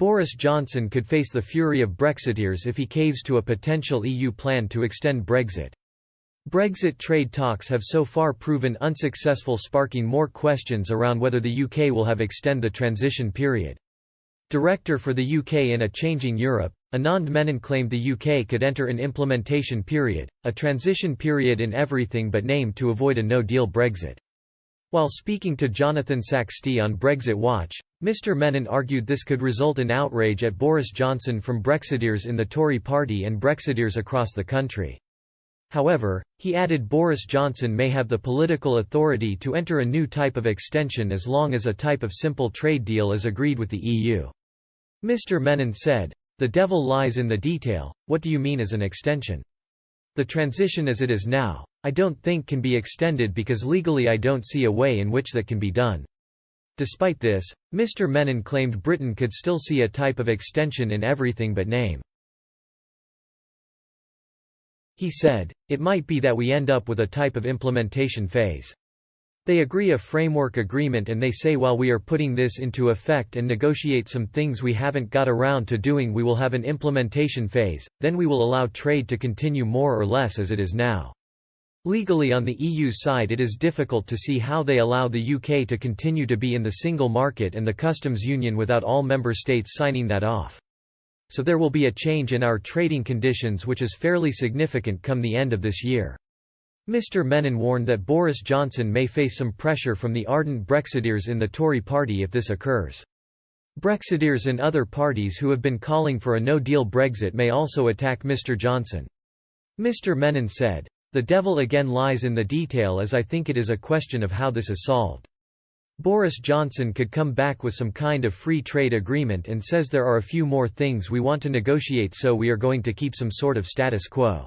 Boris Johnson could face the fury of Brexiteers if he caves to a potential EU plan to extend Brexit. Brexit trade talks have so far proven unsuccessful, sparking more questions around whether the UK will have extend the transition period. Director for the UK in A Changing Europe, Anand Menon claimed the UK could enter an implementation period, a transition period in everything but name, to avoid a no-deal Brexit. While speaking to Jonathan Saxty on Brexit Watch, Mr Menon argued this could result in outrage at Boris Johnson from Brexiteers in the Tory party and Brexiteers across the country. However, he added Boris Johnson may have the political authority to enter a new type of extension as long as a type of simple trade deal is agreed with the EU. Mr Menon said, "The devil lies in the detail. What do you mean as an extension? The transition as it is now, I don't think can be extended because legally I don't see a way in which that can be done." Despite this, Mr Menon claimed Britain could still see a type of extension in everything but name. He said, "It might be that we end up with a type of implementation phase. They agree a framework agreement and they say while we are putting this into effect and negotiate some things we haven't got around to doing, we will have an implementation phase, then we will allow trade to continue more or less as it is now." Legally on the EU side it is difficult to see how they allow the UK to continue to be in the single market and the customs union without all member states signing that off. So there will be a change in our trading conditions which is fairly significant come the end of this year. Mr Menon warned that Boris Johnson may face some pressure from the ardent Brexiteers in the Tory party if this occurs. Brexiteers in other parties who have been calling for a no-deal Brexit may also attack Mr Johnson. Mr Menon said, "The devil again lies in the detail, as I think it is a question of how this is solved. Boris Johnson could come back with some kind of free trade agreement and says there are a few more things we want to negotiate, so we are going to keep some sort of status quo.